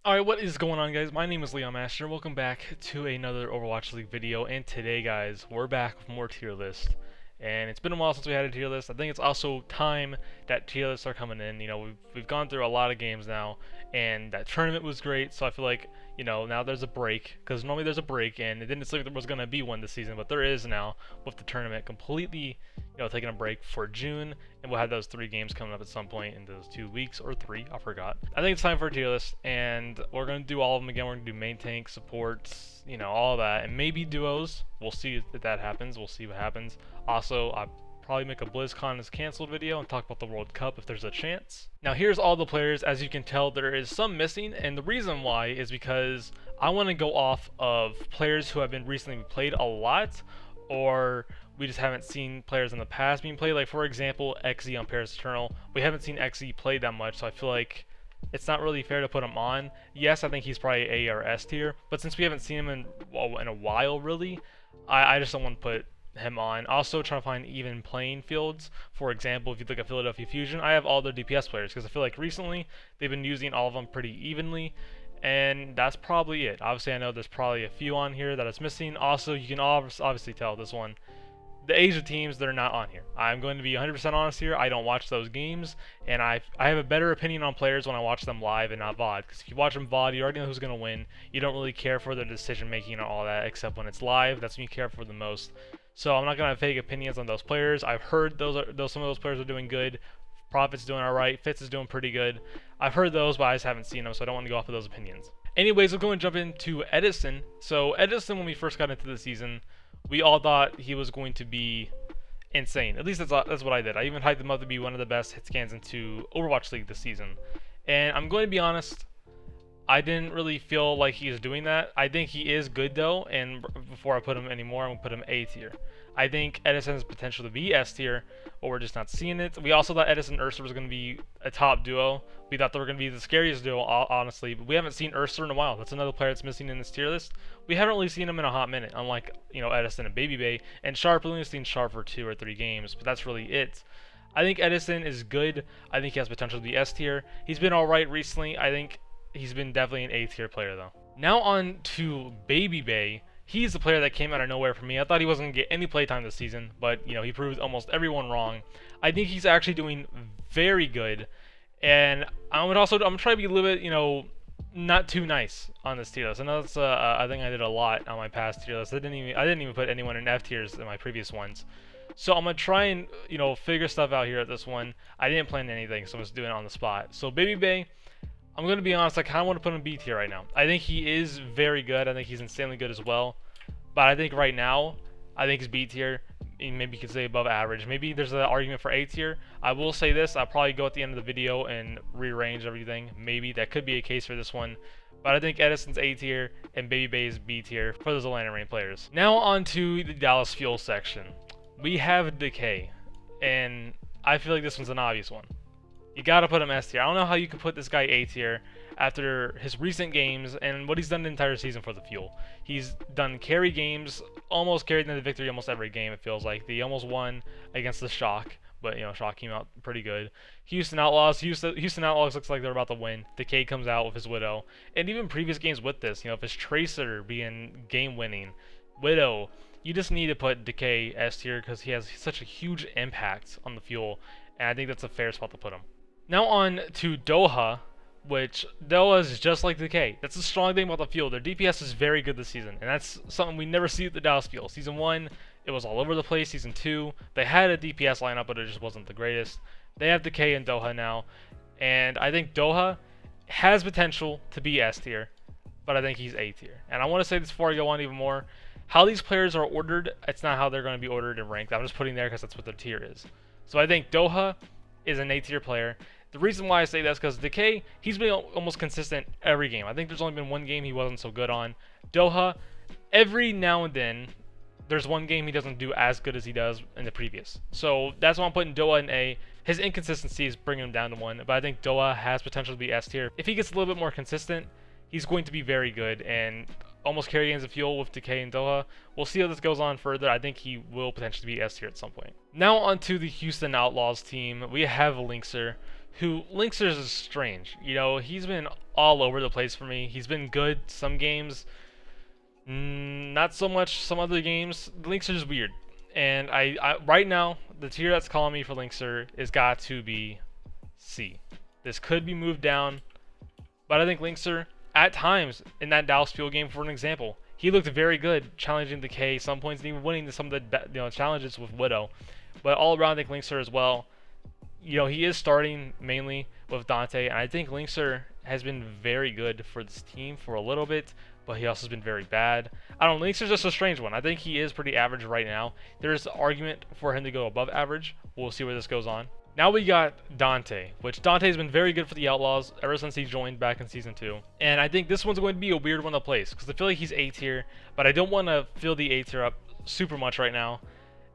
Alright, what is going on, guys? My name is LeonMaster. Welcome back to another Overwatch League video, and today, guys, we're back with more tier list. And it's been a while since we had a tier list. I think it's also time that tier lists are coming in. You know, we've gone through a lot of games now, and that tournament was great, so I feel like, you know, now there's a break, because normally there's a break, and it didn't seem like there was going to be one this season, but there is now, with the tournament completely, taking a break for June, and we'll have those 3 games coming up at some point in those 2 weeks, or 3, I forgot. I think it's time for a tier list, and we're going to do all of them again. We're going to do main tank, supports, all that, and maybe duos. We'll see if that happens. We'll see what happens. Also, I'll probably make a BlizzCon is canceled video and talk about the World Cup if there's a chance. Now here's all the players. As you can tell, there is some missing, and the reason why is because I want to go off of players who have been recently played a lot, or we just haven't seen players in the past being played. Like, for example, XZ on Paris Eternal. We haven't seen XZ played that much, so I feel like it's not really fair to put him on. Yes, I think he's probably A or S tier, but since we haven't seen him in a while, really, I just don't want to put him on. Also, trying to find even playing fields. For example, if you look at Philadelphia Fusion, I have all their DPS players because I feel like recently they've been using all of them pretty evenly, and that's probably it. Obviously, I know there's probably a few on here that is missing. Also, you can obviously tell this one, the Asia teams, they're not on here. I'm going to be 100% honest here. I don't watch those games, and I have a better opinion on players when I watch them live and not VOD. Because if you watch them VOD, you already know who's going to win. You don't really care for their decision making and all that, except when it's live. That's when you care for the most. So I'm not going to have fake opinions on those players. I've heard some of those players are doing good. Prophet's doing alright. Fitz is doing pretty good. I've heard those, but I just haven't seen them, so I don't want to go off of those opinions. Anyways, we'll go and jump into Edison. So Edison, when we first got into the season, we all thought he was going to be insane. At least that's what I did. I even hyped him up to be one of the best hit scans into Overwatch League this season. And I'm going to be honest, I didn't really feel like he is doing that. I think he is good though, and before I put him anymore, I'm going to put him A tier. I think Edison has potential to be S tier, but we're just not seeing it. We also thought Edison and Ursa was going to be a top duo. We thought they were going to be the scariest duo, honestly, but we haven't seen Ursa in a while. That's another player that's missing in this tier list. We haven't really seen him in a hot minute, unlike, Edison and babybay, and Sharp. We've only seen Sharp for 2 or 3 games, but that's really it. I think Edison is good. I think he has potential to be S tier. He's been alright recently. I think he's been definitely an A tier player though. Now on to babybay. He's the player that came out of nowhere for me. I thought he wasn't going to get any playtime this season, but he proved almost everyone wrong. I think he's actually doing very good, and I'm trying to be a little bit, not too nice on this tier list. I know that's I think I did a lot on my past tier list. I didn't even put anyone in F tiers in my previous ones. So I'm gonna try and figure stuff out here at this one. I didn't plan anything, so I'm just doing it on the spot. So babybay, I'm going to be honest, I kind of want to put him B tier right now. I think he is very good. I think he's insanely good as well. But I think right now, I think he's B tier. Maybe you could say above average. Maybe there's an argument for A tier. I will say this, I'll probably go at the end of the video and rearrange everything. Maybe that could be a case for this one. But I think Edison's A tier and babybay is B tier for those Atlanta Reign players. Now on to the Dallas Fuel section. We have Decay, and I feel like this one's an obvious one. You gotta put him S tier. I don't know how you could put this guy A tier after his recent games and what he's done the entire season for the Fuel. He's done carry games, almost carried them to victory almost every game, it feels like. They almost won against the Shock, but Shock came out pretty good. Houston Outlaws looks like they're about to win. Decay comes out with his Widow. And even previous games with this, if his Tracer being game winning, Widow, you just need to put Decay S tier because he has such a huge impact on the Fuel, and I think that's a fair spot to put him. Now on to Doha, which Doha is just like Decay. That's the strong thing about the Fuel. Their DPS is very good this season, and that's something we never see at the Dallas Fuel. Season 1, it was all over the place. Season 2, they had a DPS lineup, but it just wasn't the greatest. They have Decay and Doha now, and I think Doha has potential to be S tier, but I think he's A tier. And I want to say this before I go on even more. How these players are ordered, it's not how they're going to be ordered and ranked. I'm just putting there because that's what their tier is. So I think Doha is an A tier player. The reason why I say that is because Decay, he's been almost consistent every game. I think there's only been one game he wasn't so good on. Doha, every now and then, there's one game he doesn't do as good as he does in the previous. So that's why I'm putting Doha in A. His inconsistency is bringing him down to 1, but I think Doha has potential to be S tier. If he gets a little bit more consistent, he's going to be very good and almost carry games of Fuel with Decay and Doha. We'll see how this goes on further. I think he will potentially be S tier at some point. Now onto the Houston Outlaws team. We have Linkser, who Linksters is strange. You know, he's been all over the place for me. He's been good some games, not so much some other games. Linkster is weird. And I right now, the tier that's calling me for Linkster is got to be C. This could be moved down, but I think Linkster, at times, in that Dallas Fuel game, for an example, he looked very good, challenging the K, some points, and even winning some of the challenges with Widow. But all around, I think Linkster as well. You know, he is starting mainly with Dante, and I think Linkster has been very good for this team for a little bit, but he also has been very bad. I don't know, Linkster's just a strange one. I think he is pretty average right now. There's an argument for him to go above average. We'll see where this goes on. Now we got Dante, which Dante's been very good for the Outlaws ever since he joined back in Season 2. And I think this one's going to be a weird one to place, because I feel like he's A tier, but I don't want to fill the A tier up super much right now.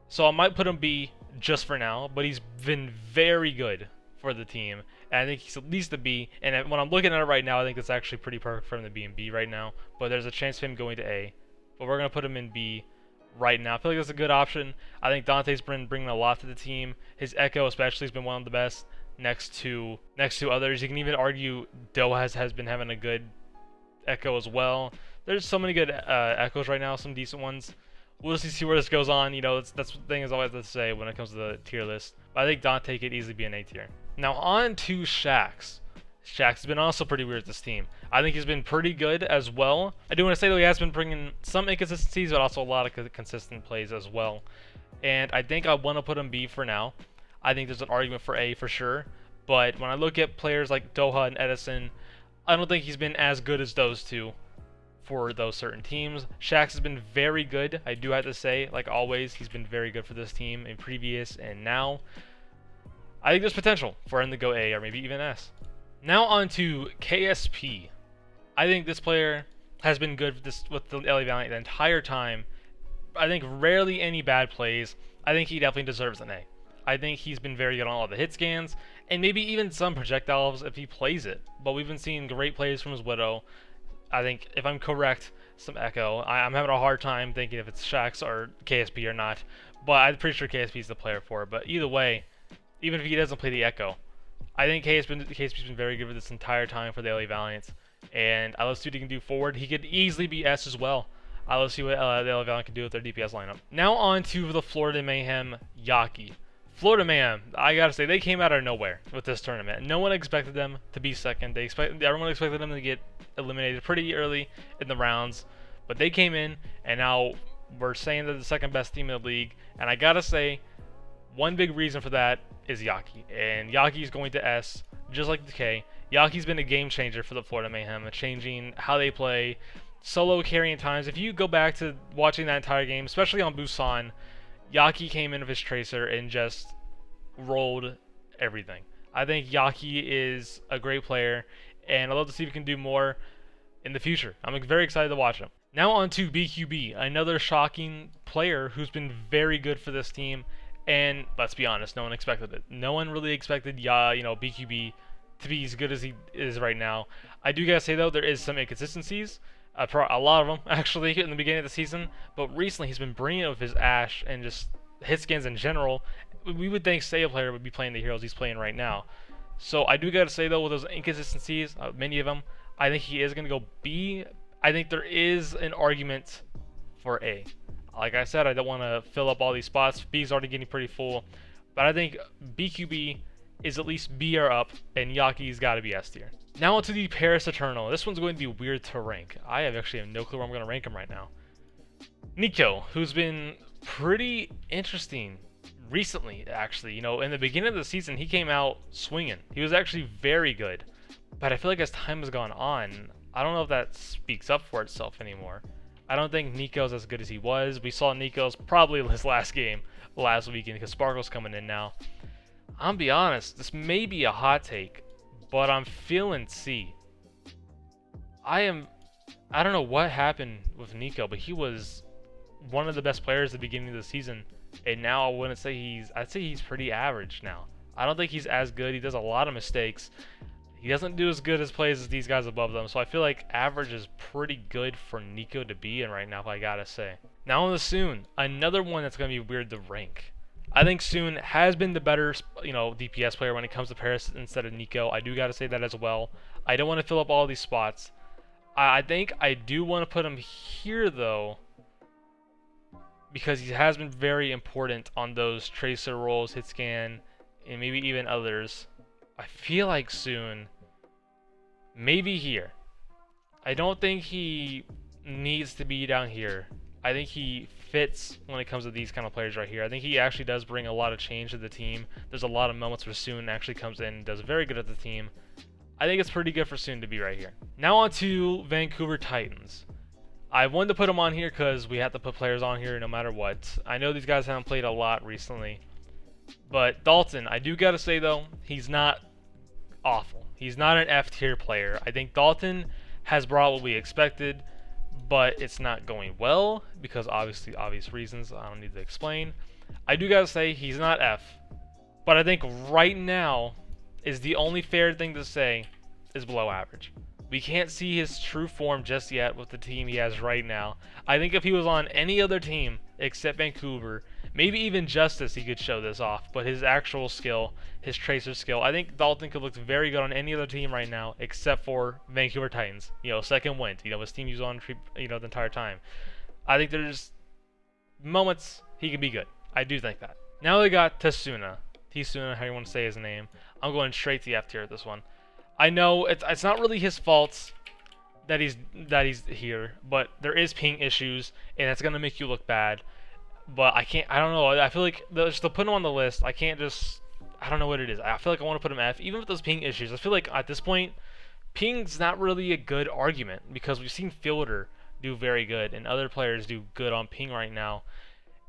So I might put him B just for now, but he's been very good for the team. And I think he's at least a B, and when I'm looking at it right now, I think it's actually pretty perfect for him to be in B right now. But there's a chance of him going to A. But we're going to put him in B right now. I feel like that's a good option. I think Dante's been bringing a lot to the team. His Echo especially has been one of the best next to others. You can even argue Doha has been having a good Echo as well. There's so many good Echoes right now, some decent ones. We'll just see where this goes on. You know, that's the thing is always to say when it comes to the tier list. But I think Dante could easily be an A tier. Now on to Shaxx. Shaxx has been also pretty weird with this team. I think he's been pretty good as well. I do want to say though he has been bringing some inconsistencies, but also a lot of consistent plays as well. And I think I want to put him B for now. I think there's an argument for A for sure. But when I look at players like Doha and Edison, I don't think he's been as good as those two for those certain teams. Shaxx has been very good, I do have to say. Like always, he's been very good for this team in previous and now. I think there's potential for him to go A or maybe even S. Now on to KSP. I think this player has been good with the LA Valiant the entire time. I think rarely any bad plays. I think he definitely deserves an A. I think he's been very good on all the hit scans, and maybe even some projectiles if he plays it. But we've been seeing great plays from his Widow. I think, if I'm correct, some Echo. I'm having a hard time thinking if it's Shaxx or KSP or not, but I'm pretty sure KSP is the player for it. But either way, even if he doesn't play the Echo, I think KSP's been very good for this entire time for the LA Valiant, and I love to see what he can do forward. He could easily be S as well. I love to see what the LA Valiant can do with their DPS lineup. Now on to the Florida Mayhem Yaki. Florida Mayhem, I gotta say, they came out of nowhere with this tournament. No one expected them to be second. Everyone expected them to get eliminated pretty early in the rounds, but they came in, and now we're saying they're the second best team in the league. And I gotta say, one big reason for that is Yaki, and Yaki's going to S, just like the K. Yaki's been a game changer for the Florida Mayhem, changing how they play, solo carrying times. If you go back to watching that entire game, especially on Busan, Yaki came in with his Tracer and just rolled everything. I think Yaki is a great player, and I'd love to see if he can do more in the future. I'm very excited to watch him. Now on to BQB, another shocking player who's been very good for this team, and let's be honest, no one expected it. No one really expected BQB to be as good as he is right now. I do gotta say though, there is some inconsistencies. A lot of them actually in the beginning of the season, but recently he's been bringing it with his Ashe and just hit scans in general. We would think a player would be playing the heroes he's playing right now. So I do gotta say though, with those inconsistencies, many of them, I think he is gonna go B. I think there is an argument for A. Like I said, I don't want to fill up all these spots. B's already getting pretty full, but I think BQB is at least B or up, and Yaki's got to be S tier. Now onto the Paris Eternal. This one's going to be weird to rank. I actually have no clue where I'm going to rank him right now. Nico, who's been pretty interesting recently, actually. You know, in the beginning of the season, he came out swinging. He was actually very good. But I feel like as time has gone on, I don't know if that speaks up for itself anymore. I don't think Nico's as good as he was. We saw Nico's probably his last game last weekend because Sparkle's coming in now. I'll be honest, this may be a hot take, but I'm feeling C. I don't know what happened with Nico, but he was one of the best players at the beginning of the season, and now I'd say he's pretty average now. I don't think he's as good. He does a lot of mistakes. He doesn't do as good as plays as these guys above them, so I feel like average is pretty good for Nico to be in right now, if I gotta say. Now on the Soon, another one that's gonna be weird to rank. I think Soon has been the better, DPS player when it comes to Paris instead of Nico. I do got to say that as well. I don't want to fill up all these spots. I think I do want to put him here, though, because he has been very important on those tracer roles, hit scan, and maybe even others. I feel like Soon, maybe here. I don't think he needs to be down here. I think he fits when it comes to these kind of players right here. I think he actually does bring a lot of change to the team. There's a lot of moments where Soon actually comes in and does very good at the team. I think it's pretty good for Soon to be right here. Now on to Vancouver Titans. I wanted to put him on here because we have to put players on here no matter what. I know these guys haven't played a lot recently. But Dalton, I do gotta say though, he's not awful. He's not an F tier player. I think Dalton has brought what we expected, but it's not going well because obviously obvious reasons I don't need to explain. I do gotta say he's not F, but I think right now is the only fair thing to say is below average. We can't see his true form just yet with the team he has right now. I think if he was on any other team except Vancouver, maybe even Justice, he could show this off. But his actual skill, his tracer skill, I think Dalton could look very good on any other team right now except for Vancouver Titans. Second wind. His team was on, the entire time. I think there's moments he can be good. I do think that. Now we got Tsuna. Tsuna, how you want to say his name. I'm going straight to the F tier at this one. I know it's not really his fault that he's here, but there is ping issues, and it's gonna make you look bad. But I don't know. I feel like just to put him on the list, I don't know what it is. I feel like I want to put him F, even with those ping issues. I feel like at this point, ping's not really a good argument because we've seen Fielder do very good, and other players do good on ping right now.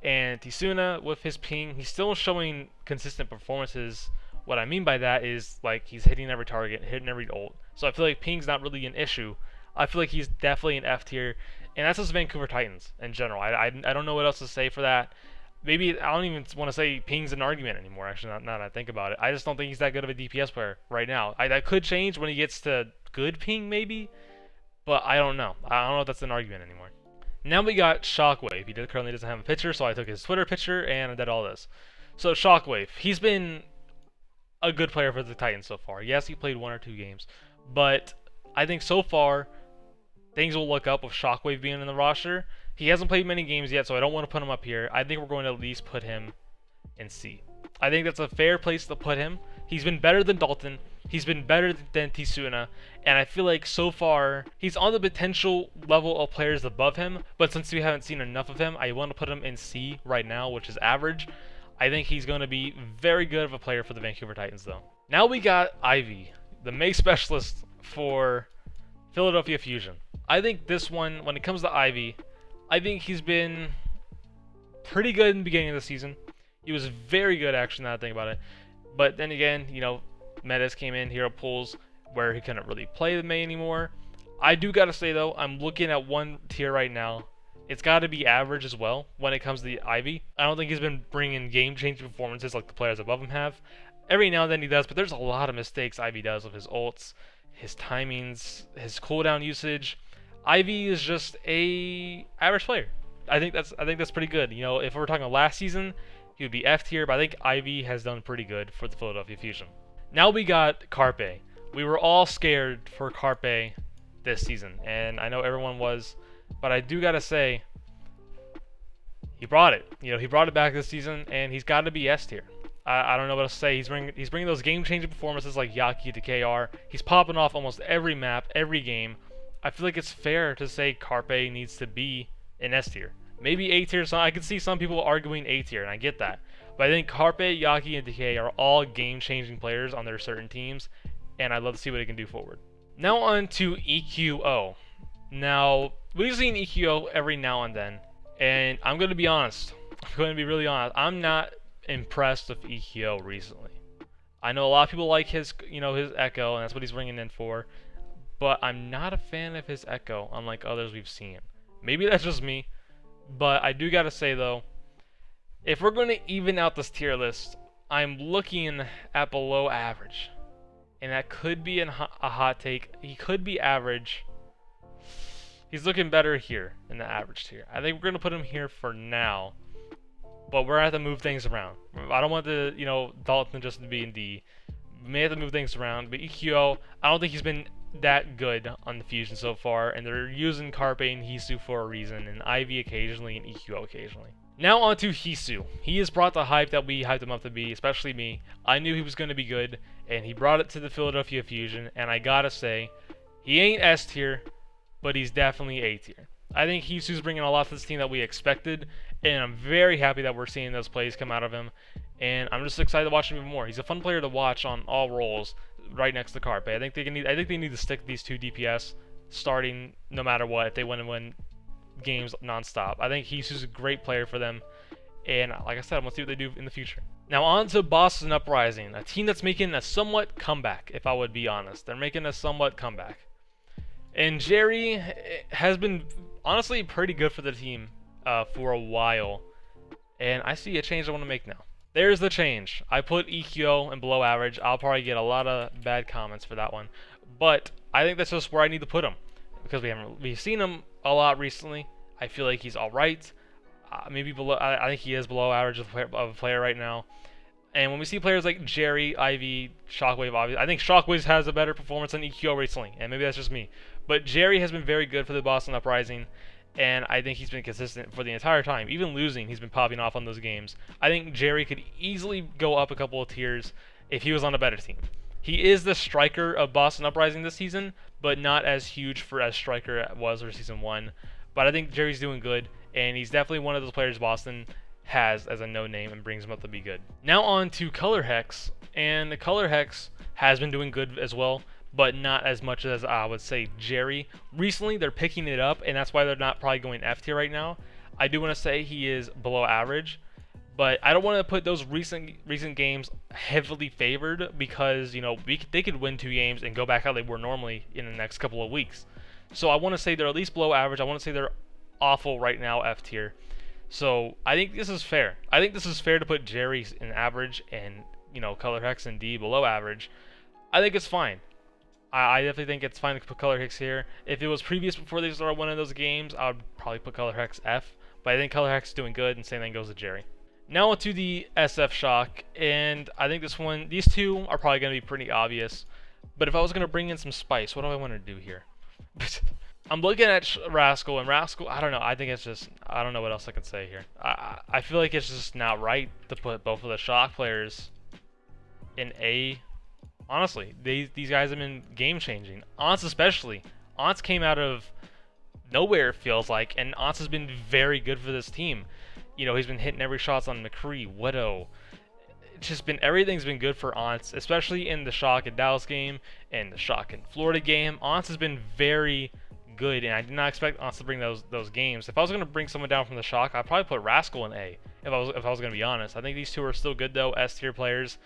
And Tsuna, with his ping, he's still showing consistent performances. What I mean by that is, like, he's hitting every target, hitting every ult. So I feel like ping's not really an issue. I feel like he's definitely an F tier, and that's just Vancouver Titans in general. I don't know what else to say for that. Maybe I don't even want to say ping's an argument anymore, actually, now that I think about it. I just don't think he's that good of a DPS player right now. That could change when he gets to good ping, maybe, but I don't know. I don't know if that's an argument anymore. Now we got Shockwave. He currently doesn't have a picture, so I took his Twitter picture and I did all this. So Shockwave, he's been a good player for the Titans so far. Yes, he played 1 or 2 games, but I think so far things will look up with Shockwave being in the roster. He hasn't played many games yet, so I don't want to put him up here. I think we're going to at least put him in C. I think that's a fair place to put him. He's been better than Dalton. He's been better than Tsuna, and I feel like so far he's on the potential level of players above him, but since we haven't seen enough of him, I want to put him in C right now, which is average. I think he's going to be very good of a player for the Vancouver Titans, though. Now we got Ivy, the Mei specialist for Philadelphia Fusion. I think this one, when it comes to Ivy, I think he's been pretty good in the beginning of the season. He was very good, actually, now that I think about it. But then again, Metas came in, hero pulls, where he couldn't really play the Mei anymore. I do got to say, though, I'm looking at one tier right now. It's got to be average as well when it comes to the Ivy. I don't think he's been bringing game-changing performances like the players above him have. Every now and then he does, but there's a lot of mistakes Ivy does with his ults, his timings, his cooldown usage. Ivy is just a average player. I think that's pretty good. If we're talking last season, he would be F tier, but I think Ivy has done pretty good for the Philadelphia Fusion. Now we got Carpe. We were all scared for Carpe this season, and I know everyone was. But I do gotta say, he brought it. He brought it back this season, and he's got to be S tier. I don't know what else to say. He's bringing those game-changing performances like Yaki to KR. He's popping off almost every map, every game. I feel like it's fair to say Carpe needs to be in S tier. Maybe A tier. I can see some people arguing A tier, and I get that. But I think Carpe, Yaki, and Decay are all game-changing players on their certain teams, and I'd love to see what they can do forward. Now on to EQO. Now, we've seen EQO every now and then, and I'm going to be honest. I'm going to be really honest. I'm not impressed with EQO recently. I know a lot of people like his Echo, and that's what he's bringing in for, but I'm not a fan of his Echo, unlike others we've seen. Maybe that's just me, but I do got to say, though, if we're going to even out this tier list, I'm looking at below average, and that could be a hot take. He could be average. He's looking better here in the average tier. I think we're going to put him here for now. but we're gonna have to move things around. I don't want the Dalton just to be in D. We may have to move things around, but EQO, I don't think he's been that good on the Fusion so far, and they're using Carpe and Hisu for a reason, and Ivy occasionally and EQO occasionally. Now on to Hisu. He has brought the hype that we hyped him up to be, especially me. I knew he was going to be good, and he brought it to the Philadelphia Fusion, and I gotta say, he ain't S tier, but he's definitely A tier. I think Hisu's bringing a lot to this team that we expected, and I'm very happy that we're seeing those plays come out of him, and I'm just excited to watch him even more. He's a fun player to watch on all roles, right next to Carpe. I think they need to stick these two DPS starting no matter what if they want to win games non-stop. I think Hisu's a great player for them, and like I said, I'm gonna see what they do in the future. Now on to Boston Uprising, a team that's making a somewhat comeback, if I would be honest. They're making a somewhat comeback. And Jerry has been honestly pretty good for the team for a while, and I see a change I want to make now. There's the change. I put EQO and below average. I'll probably get a lot of bad comments for that one, but I think that's just where I need to put him because we've seen him a lot recently. I feel like he's all right. Maybe below. I think he is below average of a player right now. And when we see players like Jerry, Ivy, Shockwave, obviously, I think Shockwave has a better performance than EQO recently, and maybe that's just me. But Jerry has been very good for the Boston Uprising, and I think he's been consistent for the entire time. Even losing, he's been popping off on those games. I think Jerry could easily go up a couple of tiers if he was on a better team. He is the striker of Boston Uprising this season, but not as huge for as striker was for Season 1. But I think Jerry's doing good, and he's definitely one of those players Boston has as a no-name and brings him up to be good. Now on to Color Hex, and Color Hex has been doing good as well, but not as much as I would say Jerry. Recently, they're picking it up, and that's why they're not probably going F tier right now. I do want to say he is below average, but I don't want to put those recent games heavily favored because they could win 2 games and go back how they were normally in the next couple of weeks. So I want to say they're at least below average. I want to say they're awful right now, F tier. So I think this is fair. I think this is fair to put Jerry in average and Color Hex and D below average. I think it's fine. I definitely think it's fine to put Color Hex here. If it was previous before they started winning those games, I would probably put Color Hex F. But I think Color Hex is doing good, and same thing goes to Jerry. Now to the SF Shock, and I think these two are probably going to be pretty obvious. But if I was going to bring in some spice, what do I want to do here? I'm looking at Rascal, and Rascal, I don't know. I think it's just, I don't know what else I can say here. I feel like it's just not right to put both of the Shock players in A. Honestly, these guys have been game-changing. Ance especially. Ance came out of nowhere, it feels like, and Ance has been very good for this team. He's been hitting every shot on McCree, Widow. It's just been, everything's been good for Ance, especially in the Shock and Dallas game, and the Shock and Florida game. Ance has been very good, and I did not expect Ance to bring those games. If I was going to bring someone down from the Shock, I'd probably put Rascal in A, if I was going to be honest. I think these two are still good, though, S-tier players.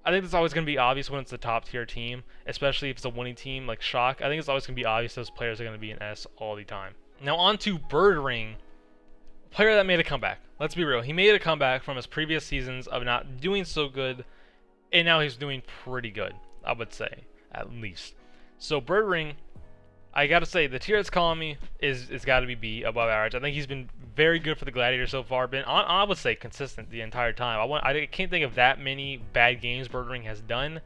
I think it's always going to be obvious when it's a top-tier team, especially if it's a winning team like Shock. I think it's always going to be obvious those players are going to be in S all the time. Now on to Birdring, a player that made a comeback. Let's be real. He made a comeback from his previous seasons of not doing so good, and now he's doing pretty good, I would say, at least. So Birdring, I gotta say, the tier it's calling me is got to be B, above average. I think he's been very good for the Gladiators so far. Been, I would say, consistent the entire time. I can't think of that many bad games Birdring has done.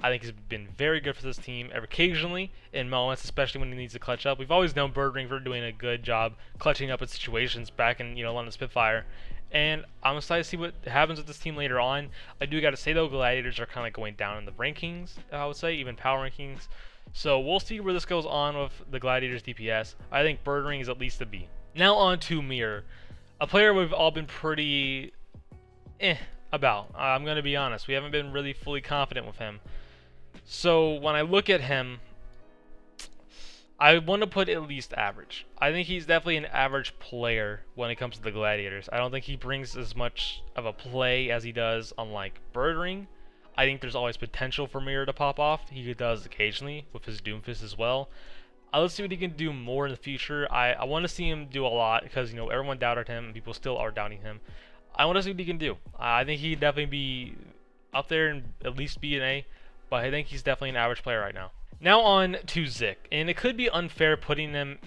I think he's been very good for this team. Occasionally in moments, especially when he needs to clutch up. We've always known Birdring for doing a good job clutching up in situations back in London Spitfire. And I'm excited to see what happens with this team later on. I do got to say though, Gladiators are kind of going down in the rankings. I would say even power rankings. So we'll see where this goes on with the Gladiators DPS. I think Birdring is at least a B. Now on to Mirror, a player we've all been pretty about. I'm going to be honest. We haven't been really fully confident with him. So when I look at him, I want to put at least average. I think he's definitely an average player when it comes to the Gladiators. I don't think he brings as much of a play as he does on like Birdring. I think there's always potential for Mirror to pop off. He does occasionally with his Doomfist as well. Let's see what he can do more in the future. I want to see him do a lot because everyone doubted him and people still are doubting him. I want to see what he can do. I think he'd definitely be up there and at least be an A, but I think he's definitely an average player right now. Now on to Zik, and it could be unfair putting them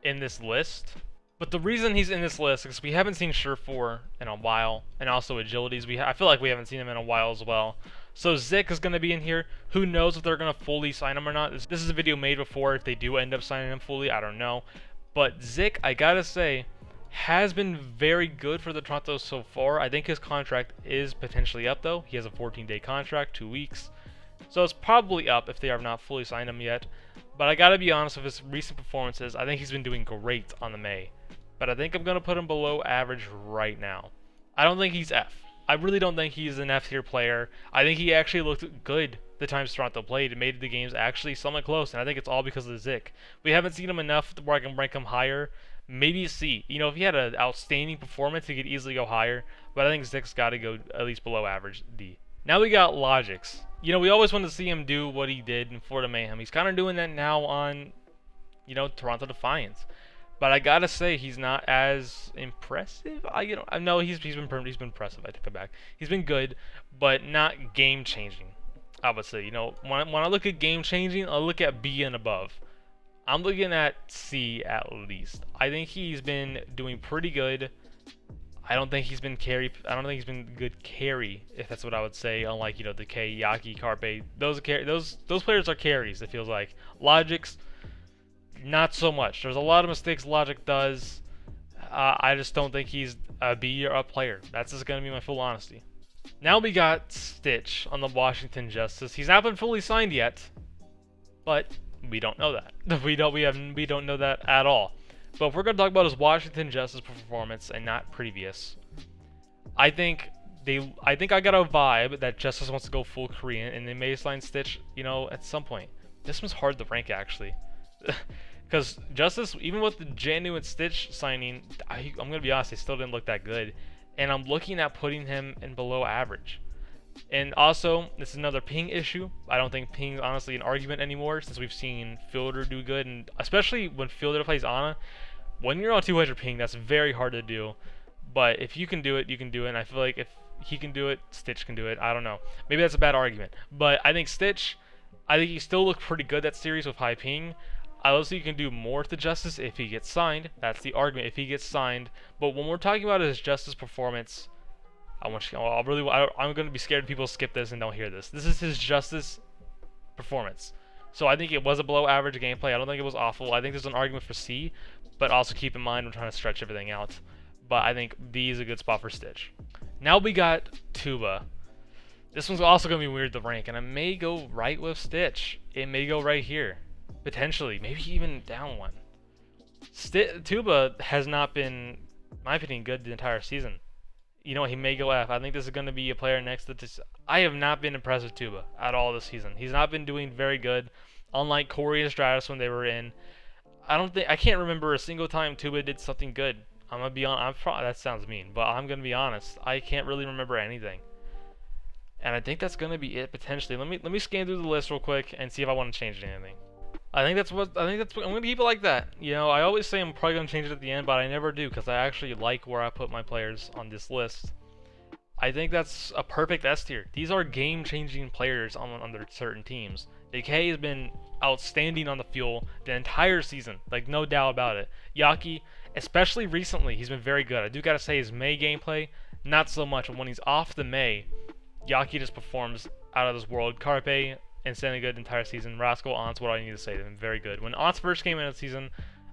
in this list, But the reason he's in this list is we haven't seen Sure 4 in a while, and also agilities. I feel like we haven't seen him in a while as well. So Zik is going to be in here. Who knows if they're going to fully sign him or not. This is a video made before. If they do end up signing him fully, I don't know. But Zik, I gotta say, has been very good for the Toronto so far. I think his contract is potentially up though. He has a 14-day contract, 2 weeks. So it's probably up if they have not fully signed him yet. But I gotta be honest with his recent performances. I think he's been doing great on the May. But I think I'm going to put him below average right now. I don't think he's F. I really don't think he's an F tier player. I think he actually looked good the times Toronto played. It made the games actually somewhat close, and I think it's all because of the Zik. We haven't seen him enough where I can rank him higher. Maybe C. You know, if he had an outstanding performance, he could easily go higher. But I think Zik's got to go at least below average, D. Now we got Logix. You know, we always wanted to see him do what he did in Florida Mayhem. He's kind of doing that now on, you know, Toronto Defiance. But I gotta say, he's not as impressive. I know he's been impressive. I take it back. He's been good, but not game changing. I would say, you know, when I look at game changing, I look at B and above. I'm looking at C at least. I think he's been doing pretty good. I don't think he's been carry. I don't think he's been good carry, if that's what I would say. Unlike, you know, the K, Yaki, Carpe, those players are carries. It feels like Logix. Not so much. There's a lot of mistakes Logic does. I just don't think he's a B or up player. That's just gonna be my full honesty. Now we got Stitch on the Washington Justice. He's not been fully signed yet, but we don't know that. We don't know that at all. But if we're gonna talk about his Washington Justice performance and not previous, I think I got a vibe that Justice wants to go full Korean, and they may sign Stitch, you know, at some point. This one's hard to rank actually. Because Justice, even with the Janu and Stitch signing, I'm going to be honest, they still didn't look that good. And I'm looking at putting him in below average. And also, this is another ping issue. I don't think ping is honestly an argument anymore, since we've seen Fielder do good. And especially when Fielder plays Ana, when you're on 200 ping, that's very hard to do. But if you can do it, you can do it. And I feel like if he can do it, Stitch can do it. I don't know. Maybe that's a bad argument. But I think Stitch, I think he still looked pretty good that series with high ping. I also think you can do more to Justice if he gets signed. That's the argument, if he gets signed. But when we're talking about his Justice performance, I'm going to be scared people skip this and don't hear this. This is his Justice performance. So I think it was a below average gameplay. I don't think it was awful. I think there's an argument for C, but also keep in mind I'm trying to stretch everything out. But I think B is a good spot for Stitch. Now we got Tuba. This one's also going to be weird to rank, and I may go right with Stitch. It may go right here. Potentially, maybe even down one. Tuba has not been, in my opinion, good the entire season. You know, he may go F. I think this is going to be a player next to this. I have not been impressed with Tuba at all this season. He's not been doing very good. Unlike Corey and Stratus when they were in, I can't remember a single time Tuba did something good. I'm gonna be on. That sounds mean, but I'm gonna be honest. I can't really remember anything. And I think that's gonna be it potentially. Let me scan through the list real quick and see if I want to change anything. I'm gonna keep it like that. You know, I always say I'm probably gonna change it at the end, but I never do because I actually like where I put my players on this list. I think that's a perfect S tier. These are game-changing players on their certain teams. Decay has been outstanding on the Fuel the entire season, like no doubt about it. Yaki, especially recently, he's been very good. I do gotta say his May gameplay, not so much. But when he's off the May, Yaki just performs out of this world. Carpe, insanely good the entire season. Rascal, Ants, what do I need to say? They've been very good. When Ants first came into the season,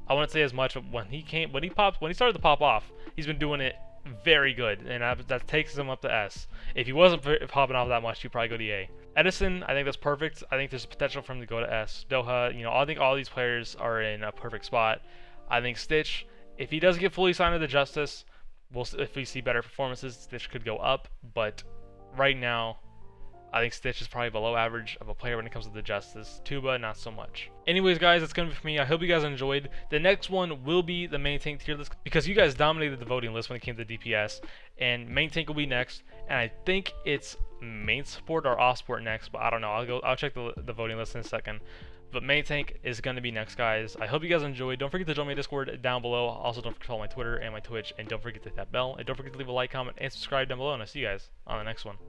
I wouldn't say as much, but when he started to pop off, he's been doing it very good, and that takes him up to S. If he wasn't popping off that much, he'd probably go to A. Edison, I think that's perfect. I think there's potential for him to go to S. Doha, you know, I think all these players are in a perfect spot. I think Stitch, if he does get fully signed to the Justice, if we see better performances, Stitch could go up, but right now, I think Stitch is probably below average of a player when it comes to the Justice. Tuba, not so much. Anyways, guys, that's going to be for me. I hope you guys enjoyed. The next one will be the main tank tier list because you guys dominated the voting list when it came to DPS, and main tank will be next. And I think it's main support or off support next, but I don't know. I'll check the voting list in a second. But main tank is going to be next, guys. I hope you guys enjoyed. Don't forget to join my Discord down below. Also, don't forget to follow my Twitter and my Twitch, and don't forget to hit that bell. And don't forget to leave a like, comment, and subscribe down below. And I'll see you guys on the next one.